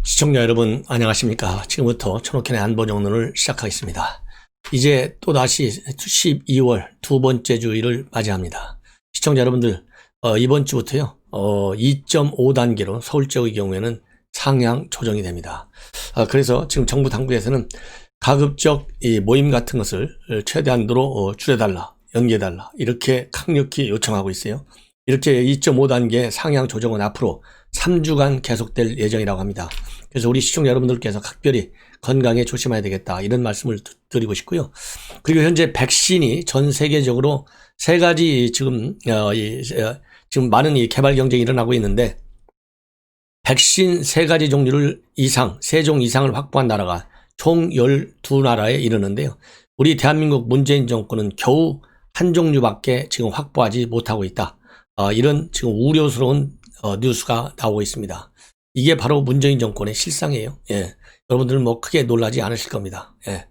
시청자 여러분 안녕하십니까. 지금부터 천옥현의 안보정론을 시작하겠습니다. 이제 또다시 12월 두 번째 주일을 맞이합니다. 시청자 여러분들 이번 주부터요 2.5단계로 서울 지역의 경우에는 상향 조정이 됩니다. 그래서 지금 정부 당국에서는 가급적 이 모임 같은 것을 최대한도로 줄여달라, 연기해달라 이렇게 강력히 요청하고 있어요. 이렇게 2.5단계 상향 조정은 앞으로 3주간 계속될 예정이라고 합니다. 그래서 우리 시청자 여러분들께서 각별히 건강에 조심해야 되겠다 이런 말씀을 드리고 싶고요. 그리고 현재 백신이 전 세계적으로 세 가지 지금 많은 이 개발 경쟁이 일어나고 있는데 백신 세 가지 종류를 세 종 이상을 확보한 나라가 총 12나라에 이르는데요. 우리 대한민국 문재인 정권은 겨우 한 종류밖에 지금 확보하지 못하고 있다. 이런 지금 우려스러운 뉴스가 나오고 있습니다. 이게 바로 문재인 정권의 실상이에요. 예. 여러분들은 뭐 크게 놀라지 않으실 겁니다. 예.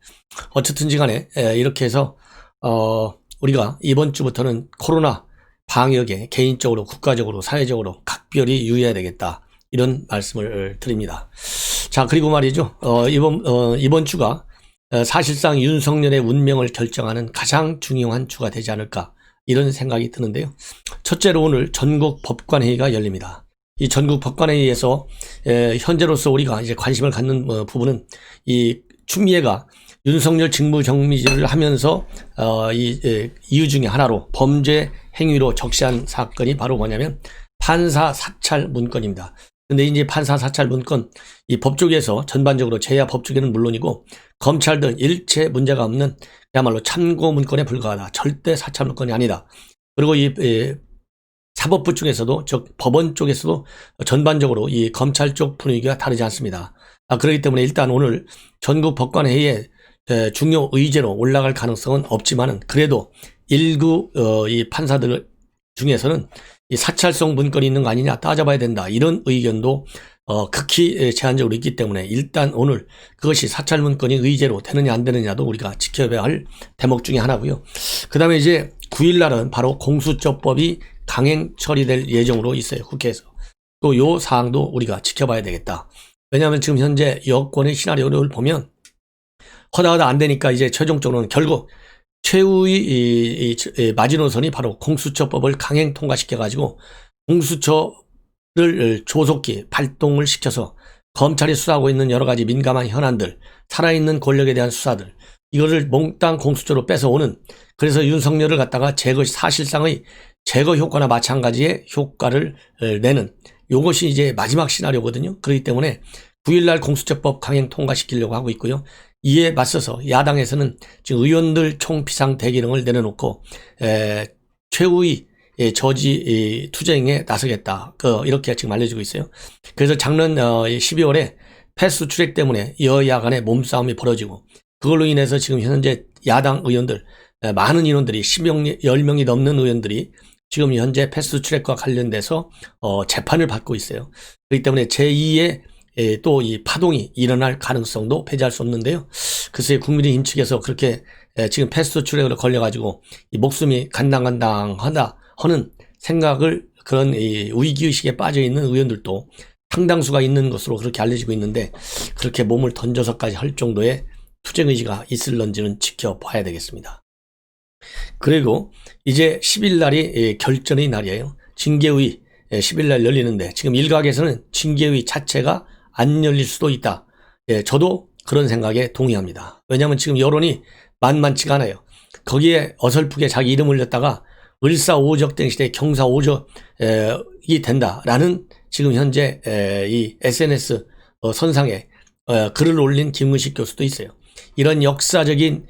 어쨌든지 간에 이렇게 해서 우리가 이번 주부터는 코로나 방역에 개인적으로 국가적으로 사회적으로 각별히 유의해야 되겠다. 이런 말씀을 드립니다. 자, 그리고 말이죠. 이번 주가 사실상 윤석열의 운명을 결정하는 가장 중요한 주가 되지 않을까 이런 생각이 드는데요. 첫째로 오늘 전국 법관회의가 열립니다. 이 전국 법관회의에서 현재로서 우리가 이제 관심을 갖는 부분은 이 추미애가 윤석열 직무정지를 하면서 이유 중에 하나로 범죄 행위로 적시한 사건이 바로 뭐냐면 판사 사찰 문건입니다. 근데 이제 판사 사찰 문건 이 법조계에서 전반적으로 제야 법조계는 물론이고 검찰 등 일체 문제가 없는 그야말로 참고 문건에 불과하다. 절대 사찰 문건이 아니다. 그리고 이 사법부 쪽에서도 즉 법원 쪽에서도 전반적으로 이 검찰 쪽 분위기가 다르지 않습니다. 그렇기 때문에 일단 오늘 전국 법관회의에 중요 의제로 올라갈 가능성은 없지만은 그래도 일부 이 판사들 중에서는 이 사찰성 문건이 있는 거 아니냐 따져봐야 된다 이런 의견도 극히 제한적으로 있기 때문에 일단 오늘 그것이 사찰 문건이 의제로 되느냐 안 되느냐도 우리가 지켜봐야 할 대목 중에 하나고요. 그 다음에 이제 9일 날은 바로 공수처법이 강행 처리될 예정으로 있어요. 국회에서. 또 요 사항도 우리가 지켜봐야 되겠다. 왜냐하면 지금 현재 여권의 시나리오를 보면 허다하다 안 되니까 이제 최종적으로는 결국 최후의 마지노선이 바로 공수처법을 강행 통과시켜가지고 공수처를 조속히 발동을 시켜서 검찰이 수사하고 있는 여러 가지 민감한 현안들, 살아있는 권력에 대한 수사들, 이거를 몽땅 공수처로 뺏어오는 그래서 윤석열을 갖다가 사실상의 제거 효과나 마찬가지의 효과를 내는 이것이 이제 마지막 시나리오거든요. 그렇기 때문에 9일날 공수처법 강행 통과시키려고 하고 있고요. 이에 맞서서 야당에서는 지금 의원들 총비상 대기령을 내려놓고 최후의 저지 투쟁에 나서겠다. 이렇게 지금 알려지고 있어요. 그래서 작년 12월에 패스트 트랙 때문에 여야 간의 몸싸움이 벌어지고 그걸로 인해서 지금 현재 야당 의원들 많은 인원들이 10명이 넘는 의원들이 지금 현재 패스트 트랙과 관련돼서 재판을 받고 있어요. 그렇기 때문에 제2의 또 이 파동이 일어날 가능성도 배제할 수 없는데요. 글쎄 국민의힘 측에서 그렇게 지금 패스트 트랙으로 걸려가지고 이 목숨이 간당간당하다 하는 생각을 그런 이 위기의식에 빠져있는 의원들도 상당수가 있는 것으로 그렇게 알려지고 있는데 그렇게 몸을 던져서까지 할 정도의 투쟁의지가 있을런지는 지켜봐야 되겠습니다. 그리고 이제 10일 날이 결전의 날이에요. 징계위 10일 날 열리는데 지금 일각에서는 징계위 자체가 안 열릴 수도 있다. 저도 그런 생각에 동의합니다. 왜냐하면 지금 여론이 만만치가 않아요. 거기에 어설프게 자기 이름 올렸다가 을사오적된 시대에 경사오적이 된다라는 지금 현재 이 SNS 선상에 글을 올린 김은식 교수도 있어요. 이런 역사적인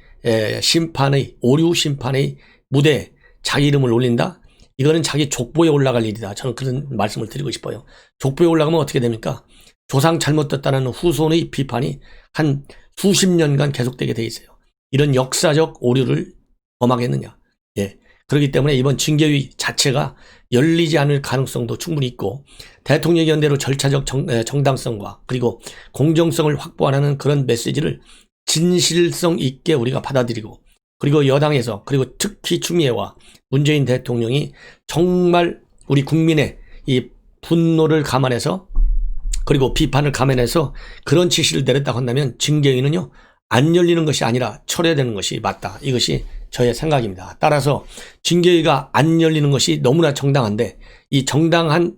오류 심판의 무대에 자기 이름을 올린다? 이거는 자기 족보에 올라갈 일이다. 저는 그런 말씀을 드리고 싶어요. 족보에 올라가면 어떻게 됩니까? 조상 잘못됐다는 후손의 비판이 한 수십 년간 계속되게 돼 있어요. 이런 역사적 오류를 범하겠느냐. 그렇기 때문에 이번 징계위 자체가 열리지 않을 가능성도 충분히 있고 대통령 연대로 절차적 정당성과 그리고 공정성을 확보하는 그런 메시지를 진실성 있게 우리가 받아들이고 그리고 여당에서 그리고 특히 추미애와 문재인 대통령이 정말 우리 국민의 이 분노를 감안해서 그리고 비판을 감안해서 그런 지시를 내렸다고 한다면 징계위는요, 안 열리는 것이 아니라 철회되는 것이 맞다. 이것이 저의 생각입니다. 따라서 징계위가 안 열리는 것이 너무나 정당한데, 이 정당한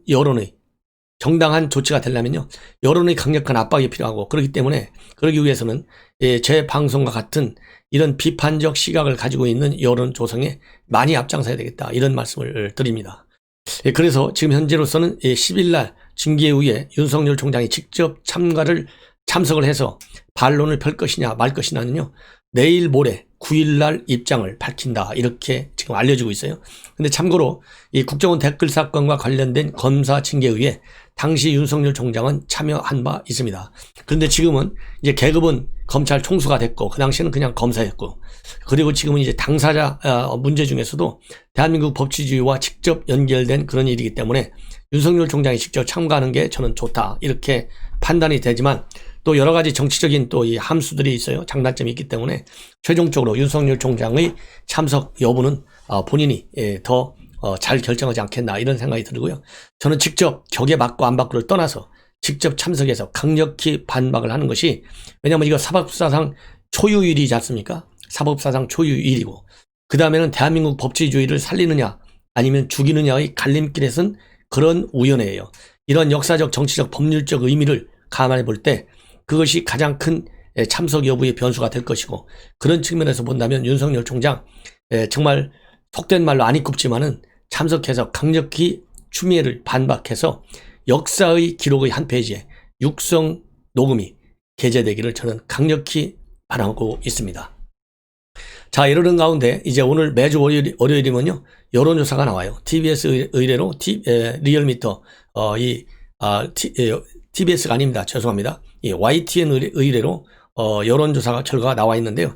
조치가 되려면요, 여론의 강력한 압박이 필요하고, 그렇기 때문에 그러기 위해서는 제 방송과 같은 이런 비판적 시각을 가지고 있는 여론 조성에 많이 앞장서야 되겠다, 이런 말씀을 드립니다. 그래서 지금 현재로서는 10일 날 징계위에 윤석열 총장이 직접 참석을 해서 반론을 펼 것이냐 말 것이냐는요, 내일 모레 9일 날 입장을 밝힌다, 이렇게 지금 알려지고 있어요. 근데 참고로 이 국정원 댓글 사건과 관련된 검사 징계위에 당시 윤석열 총장은 참여한 바 있습니다. 그런데 지금은 이제 계급은 검찰 총수가 됐고, 그 당시에는 그냥 검사였고, 그리고 지금은 이제 당사자 문제 중에서도 대한민국 법치주의와 직접 연결된 그런 일이기 때문에 윤석열 총장이 직접 참가하는 게 저는 좋다, 이렇게 판단이 되지만, 또 여러 가지 정치적인 또 이 함수들이 있어요. 장단점이 있기 때문에 최종적으로 윤석열 총장의 참석 여부는 본인이 더 잘 결정하지 않겠나, 이런 생각이 들고요. 저는 직접 격에 맞고 안 맞고를 떠나서 직접 참석해서 강력히 반박을 하는 것이, 왜냐하면 이거 사법사상 초유일이지 않습니까? 사법사상 초유일이고, 그 다음에는 대한민국 법치주의를 살리느냐 아니면 죽이느냐의 갈림길에 선 그런 우연이에요. 이런 역사적, 정치적, 법률적 의미를 감안해 볼 때 그것이 가장 큰 참석 여부의 변수가 될 것이고, 그런 측면에서 본다면 윤석열 총장 정말 속된 말로 안 이굽지만은 참석해서 강력히 추미애를 반박해서 역사의 기록의 한 페이지에 육성 녹음이 게재되기를 저는 강력히 바라고 있습니다. 자, 이러는 가운데 이제 오늘 매주 월요일이면요, 여론조사가 나와요. TBS 의뢰로 리얼미터 TBS가 아닙니다. 죄송합니다. YTN 의뢰로 여론조사 결과가 나와 있는데요.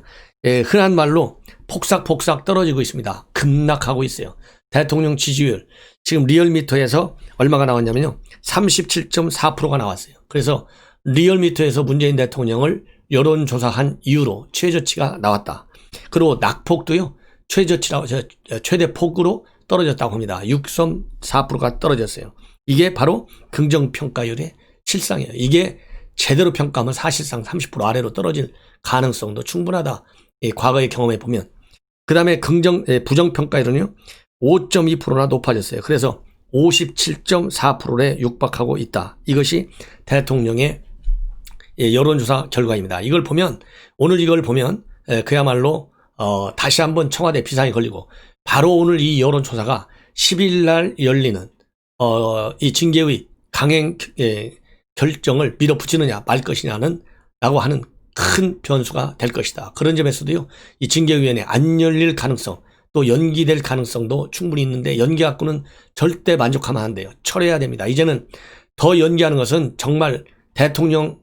흔한 말로 폭삭폭삭 떨어지고 있습니다. 급락하고 있어요. 대통령 지지율 지금 리얼미터에서 얼마가 나왔냐면요, 37.4%가 나왔어요. 그래서 리얼미터에서 문재인 대통령을 여론조사한 이후로 최저치가 나왔다. 그리고 낙폭도요, 최대폭으로 떨어졌다고 합니다. 6.4%가 떨어졌어요. 이게 바로 긍정평가율의 실상이에요. 이게 제대로 평가하면 사실상 30% 아래로 떨어질 가능성도 충분하다, 과거의 경험에 보면. 그 다음에 부정평가율은요, 5.2%나 높아졌어요. 그래서 57.4%에 육박하고 있다. 이것이 대통령의 여론조사 결과입니다. 이걸 보면, 오늘 이걸 보면 그야말로 다시 한번 청와대 비상이 걸리고, 바로 오늘 이 여론조사가 10일 날 열리는 이 징계의 강행 결정을 밀어붙이느냐 말 것이냐는 라고 하는 큰 변수가 될 것이다. 그런 점에서도요, 이 징계위원회 안 열릴 가능성, 또 연기될 가능성도 충분히 있는데, 연기 갖고는 절대 만족하면 안 돼요. 철회해야 됩니다. 이제는 더 연기하는 것은 정말 대통령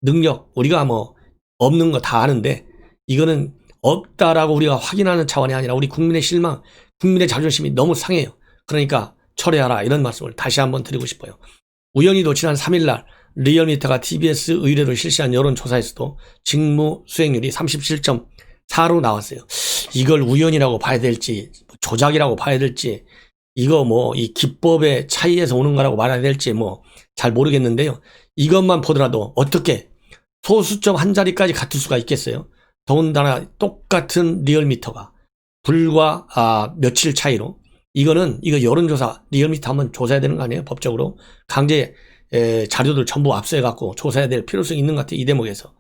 능력, 우리가 뭐 없는 거 다 아는데, 이거는 없다라고 우리가 확인하는 차원이 아니라 우리 국민의 실망, 국민의 자존심이 너무 상해요. 그러니까 철회하라, 이런 말씀을 다시 한번 드리고 싶어요. 우연히도 지난 3일 날 리얼미터가 TBS 의뢰로 실시한 여론조사에서도 직무 수행률이 37.4로 나왔어요. 이걸 우연이라고 봐야 될지, 조작이라고 봐야 될지, 이거 뭐 이 기법의 차이에서 오는 거라고 말해야 될지 뭐 잘 모르겠는데요. 이것만 보더라도 어떻게 소수점 한 자리까지 같을 수가 있겠어요? 더군다나 똑같은 리얼미터가 불과 며칠 차이로, 이거 여론조사 리얼미터 한번 조사해야 되는 거 아니에요? 법적으로 강제 자료들 전부 압수해갖고 조사해야 될 필요성이 있는 것 같아요, 이 대목에서.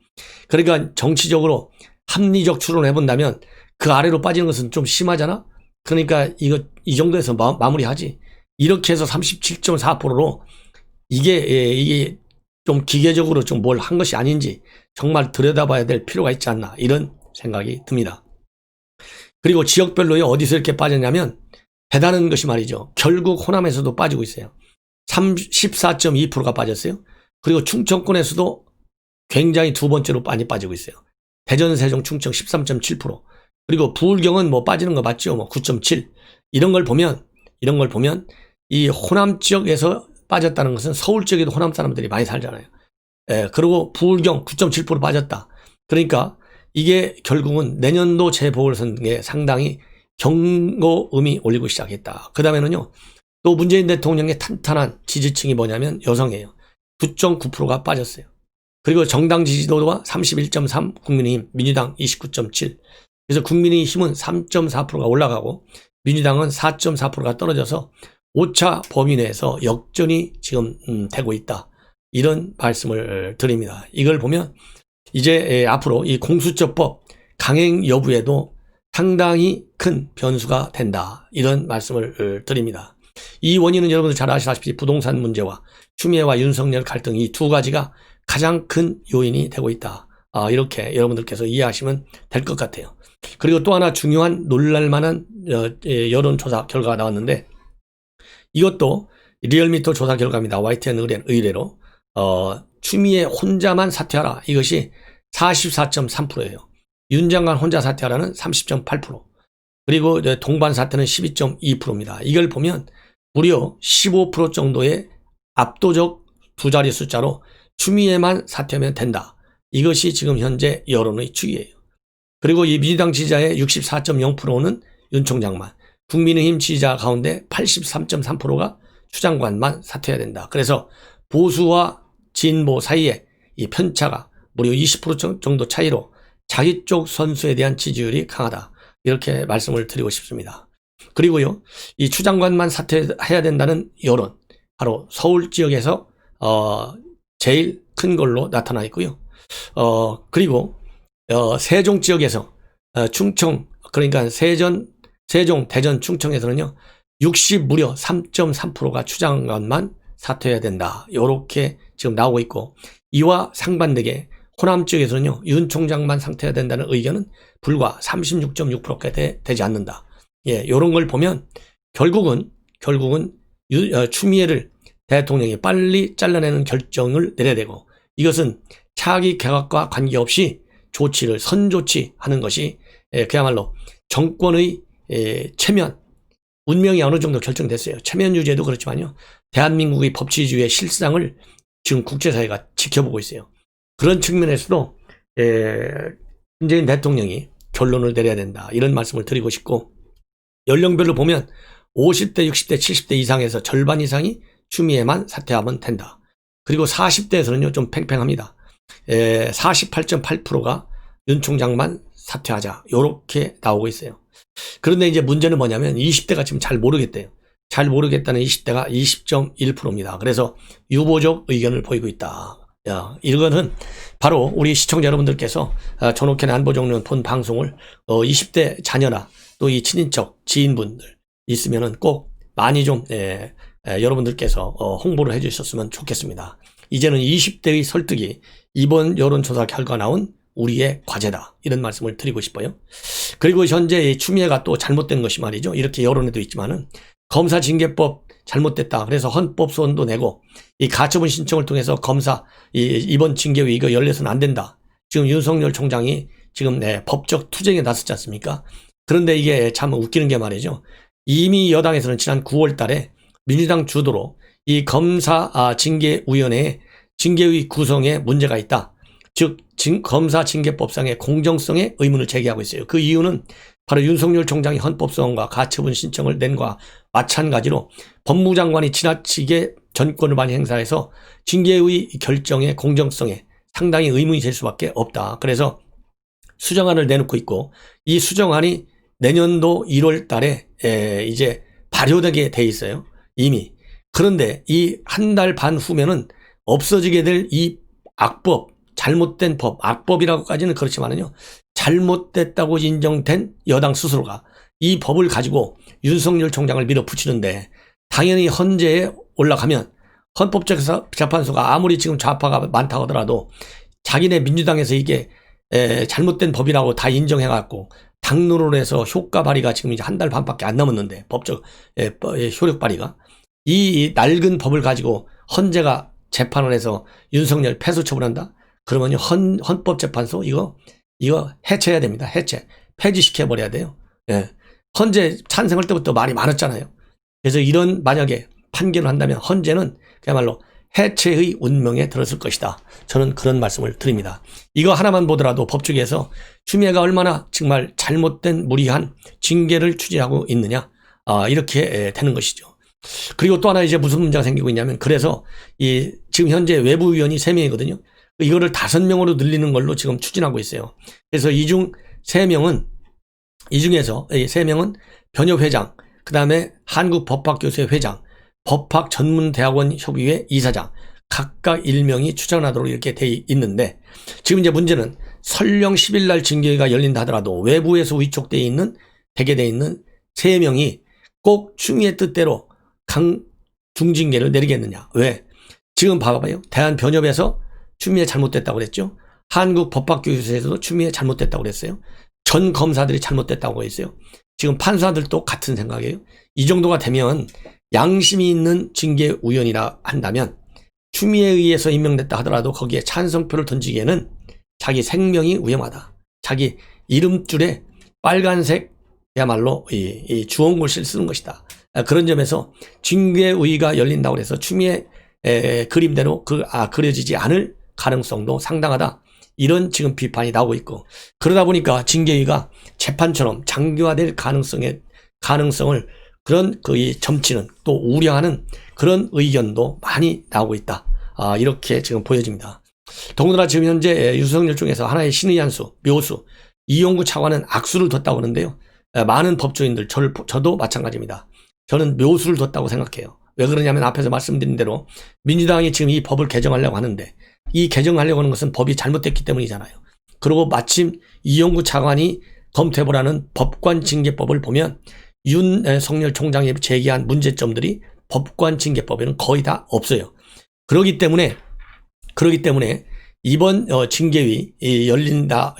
그러니까 정치적으로 합리적 추론을 해본다면 그 아래로 빠지는 것은 좀 심하잖아? 그러니까 이 정도에서 마무리하지. 이렇게 해서 37.4%로 이게 좀 기계적으로 좀 뭘 한 것이 아닌지 정말 들여다봐야 될 필요가 있지 않나, 이런 생각이 듭니다. 그리고 지역별로요, 어디서 이렇게 빠졌냐면 대단한 것이 말이죠, 결국 호남에서도 빠지고 있어요. 14.2%가 빠졌어요. 그리고 충청권에서도 굉장히 두 번째로 많이 빠지고 있어요. 대전, 세종, 충청 13.7%. 그리고 부울경은 뭐 빠지는 거 맞죠? 뭐 9.7. 이런 걸 보면 이 호남 지역에서 빠졌다는 것은 서울 지역에도 호남 사람들이 많이 살잖아요. 그리고 부울경 9.7% 빠졌다. 그러니까 이게 결국은 내년도 재보궐선거에 상당히 경고음이 올리고 시작했다. 그 다음에는요, 또 문재인 대통령의 탄탄한 지지층이 뭐냐면 여성이에요. 9.9%가 빠졌어요. 그리고 정당 지지도가 31.3, 국민의힘, 민주당 29.7. 그래서 국민의힘은 3.4%가 올라가고 민주당은 4.4%가 떨어져서 5차 범위 내에서 역전이 지금 되고 있다. 이런 말씀을 드립니다. 이걸 보면 이제 앞으로 이 공수처법 강행 여부에도 상당히 큰 변수가 된다. 이런 말씀을 드립니다. 이 원인은 여러분들 잘 아시다시피 부동산 문제와 추미애와 윤석열 갈등 이 두 가지가 가장 큰 요인이 되고 있다. 이렇게 여러분들께서 이해하시면 될 것 같아요. 그리고 또 하나 중요한 놀랄만한 여론조사 결과가 나왔는데 이것도 리얼미터 조사 결과입니다. YTN 의뢰로 추미애 혼자만 사퇴하라. 이것이 44.3%예요. 윤 장관 혼자 사퇴하라는 30.8%. 그리고 동반 사퇴는 12.2%입니다. 이걸 보면 무려 15% 정도의 압도적 두 자리 숫자로 추미애만 사퇴하면 된다. 이것이 지금 현재 여론의 추이예요. 그리고 이 민주당 지지자의 64.0%는 윤 총장만, 국민의힘 지지자 가운데 83.3%가 추 장관만 사퇴해야 된다. 그래서 보수와 진보 사이에 이 편차가 무려 20% 정도 차이로 자기 쪽 선수에 대한 지지율이 강하다. 이렇게 말씀을 드리고 싶습니다. 그리고요, 이 추 장관만 사퇴해야 된다는 여론, 바로 서울 지역에서 제일 큰 걸로 나타나 있고요. 그리고 세종 지역에서 충청, 그러니까 세종, 대전, 충청에서는요 무려 3.3%가 추 장관만 사퇴해야 된다. 이렇게 지금 나오고 있고, 이와 상반되게 호남 지역에서는요 윤 총장만 사퇴해야 된다는 의견은 불과 36.6%가 되지 않는다. 예, 이런 걸 보면 결국은 추미애를 대통령이 빨리 잘라내는 결정을 내려야 되고, 이것은 차기 개각과 관계없이 조치를 선조치하는 것이 그야말로 정권의 체면, 운명이 어느 정도 결정됐어요. 체면 유지에도 그렇지만요, 대한민국의 법치주의의 실상을 지금 국제사회가 지켜보고 있어요. 그런 측면에서도 문재인 대통령이 결론을 내려야 된다. 이런 말씀을 드리고 싶고, 연령별로 보면 50대, 60대, 70대 이상에서 절반 이상이 추미애만 사퇴하면 된다. 그리고 40대에서는요 좀 팽팽합니다. 48.8%가 윤 총장만 사퇴하자. 이렇게 나오고 있어요. 그런데 이제 문제는 뭐냐면 20대가 지금 잘 모르겠대요. 잘 모르겠다는 20대가 20.1%입니다. 그래서 유보적 의견을 보이고 있다. 이거는 바로 우리 시청자 여러분들께서 전옥현의 안보정론 본 방송을 20대 자녀나 또 이 친인척, 지인분들 있으면은 꼭 많이 좀 여러분들께서 홍보를 해주셨으면 좋겠습니다. 이제는 20대의 설득이 이번 여론조사 결과 나온 우리의 과제다. 이런 말씀을 드리고 싶어요. 그리고 현재 추미애가 또 잘못된 것이 말이죠. 이렇게 여론에도 있지만은 검사징계법 잘못됐다. 그래서 헌법소원도 내고 이 가처분 신청을 통해서 검사 이번 징계위 이거 열려서는 안 된다. 지금 윤석열 총장이 지금 법적 투쟁에 나섰지 않습니까? 그런데 이게 참 웃기는 게 말이죠. 이미 여당에서는 지난 9월 달에 민주당 주도로 이 검사 징계위원회에 징계위 구성에 문제가 있다. 즉 검사징계법상의 공정성에 의문을 제기하고 있어요. 그 이유는 바로 윤석열 총장이 헌법소원과 가처분 신청을 낸 것과 마찬가지로 법무장관이 지나치게 전권을 많이 행사해서 징계의 결정의 공정성에 상당히 의문이 될 수밖에 없다. 그래서 수정안을 내놓고 있고, 이 수정안이 내년도 1월 달에 이제 발효되게 돼 있어요. 이미. 그런데 이 한 달 반 후면은 없어지게 될 이 악법, 잘못된 법, 악법이라고까지는 그렇지만은요, 잘못됐다고 인정된 여당 스스로가 이 법을 가지고 윤석열 총장을 밀어붙이는데, 당연히 헌재에 올라가면 헌법재판소가 아무리 지금 좌파가 많다고 하더라도 자기네 민주당에서 이게 잘못된 법이라고 다 인정해갖고 당론으로 해서 효과 발휘가 지금 이제 한 달 반밖에 안 남았는데, 법적 효력 발휘가, 이 낡은 법을 가지고 헌재가 재판을 해서 윤석열 패소 처분한다? 그러면 헌법재판소 이거 해체해야 됩니다. 폐지시켜버려야 돼요. 헌재 찬성할 때부터 말이 많았잖아요. 그래서 이런 만약에 판결을 한다면 헌재는 그야말로 해체의 운명에 들었을 것이다. 저는 그런 말씀을 드립니다. 이거 하나만 보더라도 법조계에서 추미애가 얼마나 정말 잘못된 무리한 징계를 추진하고 있느냐, 이렇게 되는 것이죠. 그리고 또 하나 이제 무슨 문제가 생기고 있냐면, 그래서 이 지금 현재 외부위원이 3명이거든요. 이거를 5명으로 늘리는 걸로 지금 추진하고 있어요. 그래서 이 중 3명은, 이 중에서 3명은 변협회장, 그 다음에 한국법학교수회 회장, 법학전문대학원 협의회 이사장, 각각 1명이 추천하도록 이렇게 돼 있는데, 지금 이제 문제는 설령 10일 날 징계가 열린다 하더라도 외부에서 위촉되어 있는, 대개되어 있는 3명이 꼭 추미애 뜻대로 중징계를 내리겠느냐. 왜? 지금 봐봐요. 대한변협에서 추미애 잘못됐다고 그랬죠. 한국법학교수에서도 추미애 잘못됐다고 그랬어요. 전 검사들이 잘못됐다고 했어요. 지금 판사들도 같은 생각이에요. 이 정도가 되면 양심이 있는 징계위원이라 한다면 추미애에 의해서 임명됐다 하더라도 거기에 찬성표를 던지기에는 자기 생명이 위험하다. 자기 이름줄에 빨간색야말로 이 주홍글씨를 쓰는 것이다. 그런 점에서 징계위가 열린다고 해서 추미애 그림대로 그려지지 않을 가능성도 상당하다. 이런 지금 비판이 나오고 있고, 그러다 보니까 징계위가 재판처럼 장기화될 가능성을 그런 이 점치는 또 우려하는 그런 의견도 많이 나오고 있다. 이렇게 지금 보여집니다. 더군다나 지금 현재 윤석열 중에서 하나의 신의 한 수, 묘수, 이용구 차관은 악수를 뒀다고 하는데요. 많은 법조인들, 저도 마찬가지입니다. 저는 묘수를 뒀다고 생각해요. 왜 그러냐면 앞에서 말씀드린 대로 민주당이 지금 이 법을 개정하려고 하는데, 이 개정하려고 하는 것은 법이 잘못됐기 때문이잖아요. 그리고 마침 이용구 차관이 검토해보라는 법관징계법을 보면 윤석열 총장이 제기한 문제점들이 법관징계법에는 거의 다 없어요. 그렇기 때문에 이번 징계위 열린다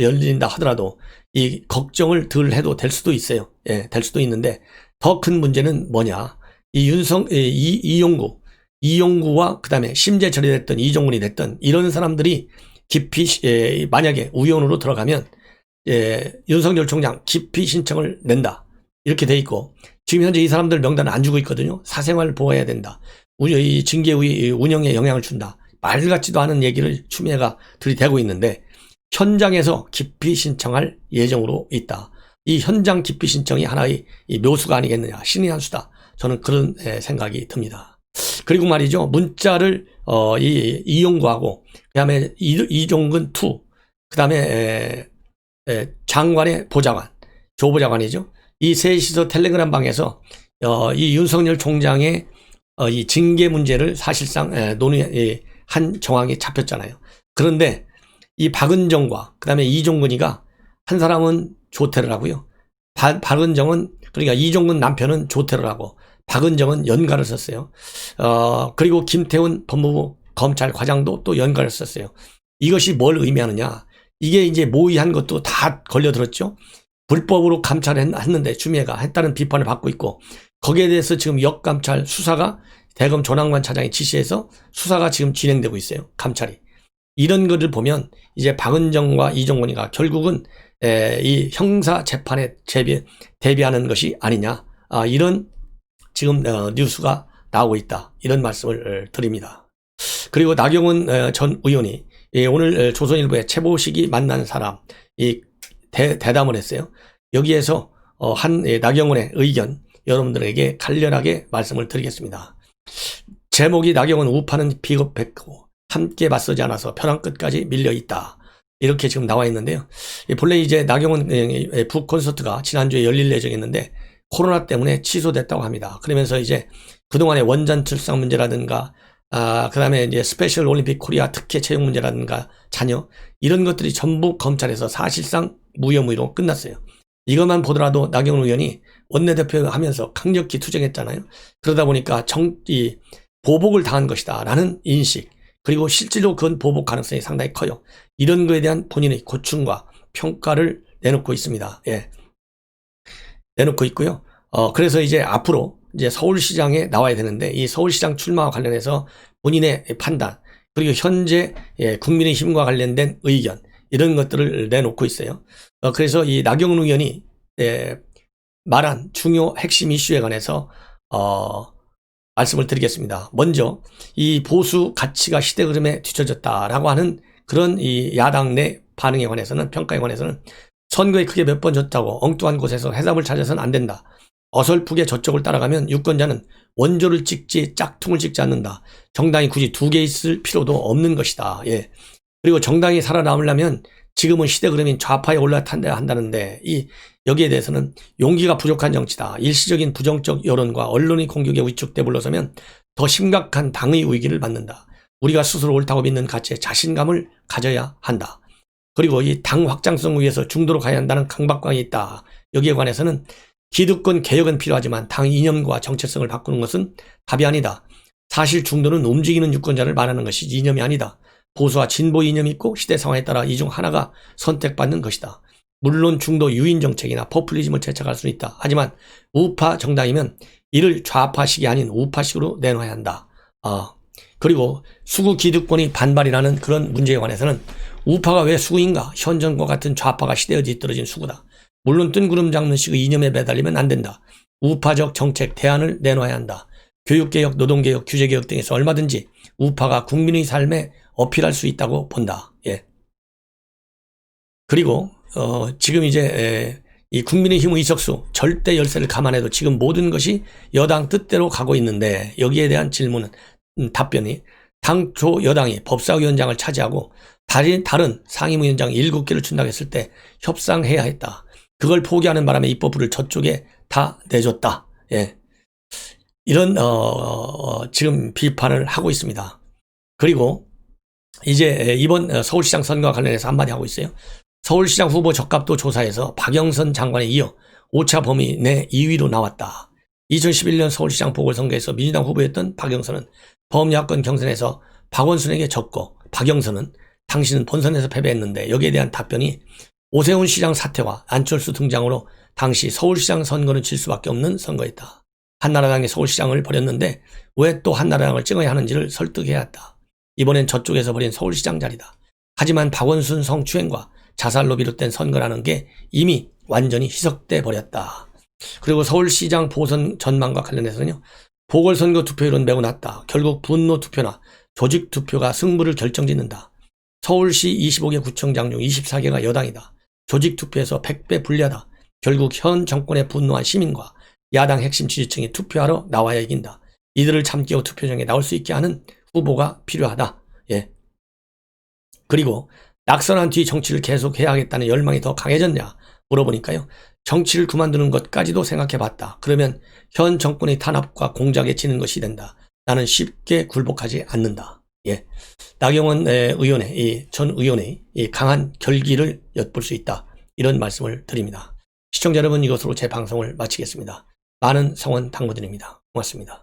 하더라도 이 걱정을 덜 해도 될 수도 있어요. 예, 될 수도 있는데 더 큰 문제는 뭐냐? 이용구와 그 다음에 심재 처리됐던 이종근이 됐던 이런 사람들이 기피 만약에 우연으로 들어가면 윤석열 총장 기피 신청을 낸다. 이렇게 돼 있고, 지금 현재 이 사람들 명단을 안 주고 있거든요. 사생활을 보호해야 된다. 이 징계위 운영에 영향을 준다. 말 같지도 않은 얘기를 추미애가 들이대고 있는데 현장에서 기피 신청할 예정으로 있다. 이 현장 기피 신청이 하나의 이 묘수가 아니겠느냐. 신의 한 수다. 저는 그런 생각이 듭니다. 그리고 말이죠. 문자를 이용구하고 그다음에 이종근 투, 그다음에 장관의 보좌관, 조보좌관이죠. 이 셋이서 텔레그램 방에서 이 윤석열 총장의 이 징계 문제를 사실상 논의한 정황이 잡혔잖아요. 그런데 이 박은정과 그다음에 이종근이가, 한 사람은 조퇴를 하고요. 박은정은, 그러니까 이종근 남편은 조퇴를 하고 박은정은 연가를 썼어요. 그리고 김태훈 법무부 검찰 과장도 또 연가를 썼어요. 이것이 뭘 의미하느냐? 이게 이제 모의한 것도 다 걸려들었죠. 불법으로 감찰했는데 추미애가 했다는 비판을 받고 있고, 거기에 대해서 지금 역감찰 수사가 대검 조남관 차장이 지시해서 수사가 지금 진행되고 있어요. 감찰이. 이런 것을 보면 이제 박은정과 이종근이가 결국은 이 형사 재판에 대비하는 것이 아니냐. 이런 지금 뉴스가 나오고 있다. 이런 말씀을 드립니다. 그리고 나경원 전 의원이 오늘 조선일보에 최보식이 만난 사람 대담을 했어요. 여기에서 나경원의 의견 여러분들에게 간략하게 말씀을 드리겠습니다. 제목이 나경원 우파는 비겁했고 함께 맞서지 않아서 벼랑 끝까지 밀려있다. 이렇게 지금 나와 있는데요. 본래 이제 나경원 북 콘서트가 지난주에 열릴 예정이었는데 코로나 때문에 취소됐다고 합니다. 그러면서 이제 그동안의 원전 출산 문제라든가 그 다음에 이제 스페셜 올림픽 코리아 특혜 채용 문제라든가 자녀, 이런 것들이 전부 검찰에서 사실상 무혐의로 끝났어요. 이것만 보더라도 나경원 의원이 원내대표 하면서 강력히 투쟁했잖아요. 그러다 보니까 보복을 당한 것이다 라는 인식, 그리고 실제로 그건 보복 가능성이 상당히 커요. 이런 거에 대한 본인의 고충과 평가를 내놓고 있습니다. 예. 내놓고 있고요. 그래서 이제 앞으로 이제 서울시장에 나와야 되는데, 이 서울시장 출마와 관련해서 본인의 판단, 그리고 현재 국민의힘과 관련된 의견, 이런 것들을 내놓고 있어요. 그래서 이 나경원 의원이 말한 중요 핵심 이슈에 관해서 말씀을 드리겠습니다. 먼저 이 보수 가치가 시대 흐름에 뒤처졌다라고 하는 그런 이 야당 내 반응에 관해서는, 평가에 관해서는 선거에 크게 몇 번 졌다고 엉뚱한 곳에서 해답을 찾아서는 안 된다. 어설프게 저쪽을 따라가면 유권자는 원조를 찍지 짝퉁을 찍지 않는다. 정당이 굳이 두 개 있을 필요도 없는 것이다. 예. 그리고 정당이 살아남으려면 지금은 시대 흐름인 좌파에 올라타야 한다는데 여기에 대해서는 용기가 부족한 정치다. 일시적인 부정적 여론과 언론의 공격에 위축돼 물러서면 더 심각한 당의 위기를 맞는다. 우리가 스스로 옳다고 믿는 가치에 자신감을 가져야 한다. 그리고 이 당 확장성을 위해서 중도로 가야 한다는 강박관이 있다. 여기에 관해서는 기득권 개혁은 필요하지만 당 이념과 정체성을 바꾸는 것은 답이 아니다. 사실 중도는 움직이는 유권자를 말하는 것이 이념이 아니다. 보수와 진보 이념이 있고 시대 상황에 따라 이 중 하나가 선택받는 것이다. 물론 중도 유인 정책이나 포퓰리즘을 채택할 수는 있다. 하지만 우파 정당이면 이를 좌파식이 아닌 우파식으로 내놔야 한다. 그리고 수구 기득권이 반발이라는 그런 문제에 관해서는 우파가 왜 수구인가? 현 정권과 같은 좌파가 시대에 뒤떨어진 수구다. 물론 뜬구름 잡는 식의 이념에 매달리면 안 된다. 우파적 정책 대안을 내놔야 한다. 교육개혁, 노동개혁, 규제개혁 등에서 얼마든지 우파가 국민의 삶에 어필할 수 있다고 본다. 예. 그리고 지금 이제 이 국민의힘 의석수 절대 열세를 감안해도 지금 모든 것이 여당 뜻대로 가고 있는데 여기에 대한 질문은 답변이 당초 여당이 법사위원장을 차지하고 다른 상임위원장 7개를 준다고 했을 때 협상해야 했다. 그걸 포기하는 바람에 입법부를 저쪽에 다 내줬다. 예. 이런 지금 비판을 하고 있습니다. 그리고 이제 이번 서울시장 선거와 관련해서 한마디 하고 있어요. 서울시장 후보 적합도 조사에서 박영선 장관에 이어 5차 범위 내 2위로 나왔다. 2011년 서울시장 보궐선거에서 민주당 후보였던 박영선은 범야권 경선에서 박원순에게 졌고 박영선은 당신은 본선에서 패배했는데 여기에 대한 답변이 오세훈 시장 사퇴와 안철수 등장으로 당시 서울시장 선거는 질 수밖에 없는 선거였다. 한나라당이 서울시장을 버렸는데 왜 또 한나라당을 찍어야 하는지를 설득해야 했다. 이번엔 저쪽에서 버린 서울시장 자리다. 하지만 박원순 성추행과 자살로 비롯된 선거라는 게 이미 완전히 희석돼 버렸다. 그리고 서울시장 보선 전망과 관련해서는요. 보궐선거 투표율은 매우 낮다. 결국 분노 투표나 조직 투표가 승부를 결정짓는다. 서울시 25개 구청장 중 24개가 여당이다. 조직 투표에서 100배 불리하다. 결국 현 정권에 분노한 시민과 야당 핵심 지지층이 투표하러 나와야 이긴다. 이들을 참깨워 투표장에 나올 수 있게 하는 후보가 필요하다. 예. 그리고 낙선한 뒤 정치를 계속 해야 하겠다는 열망이 더 강해졌냐 물어보니까요. 정치를 그만두는 것까지도 생각해봤다. 그러면 현 정권의 탄압과 공작에 지는 것이 된다. 나는 쉽게 굴복하지 않는다. 예. 나경원 의원의 전 의원의 강한 결기를 엿볼 수 있다. 이런 말씀을 드립니다. 시청자 여러분, 이것으로 제 방송을 마치겠습니다. 많은 성원 당부드립니다. 고맙습니다.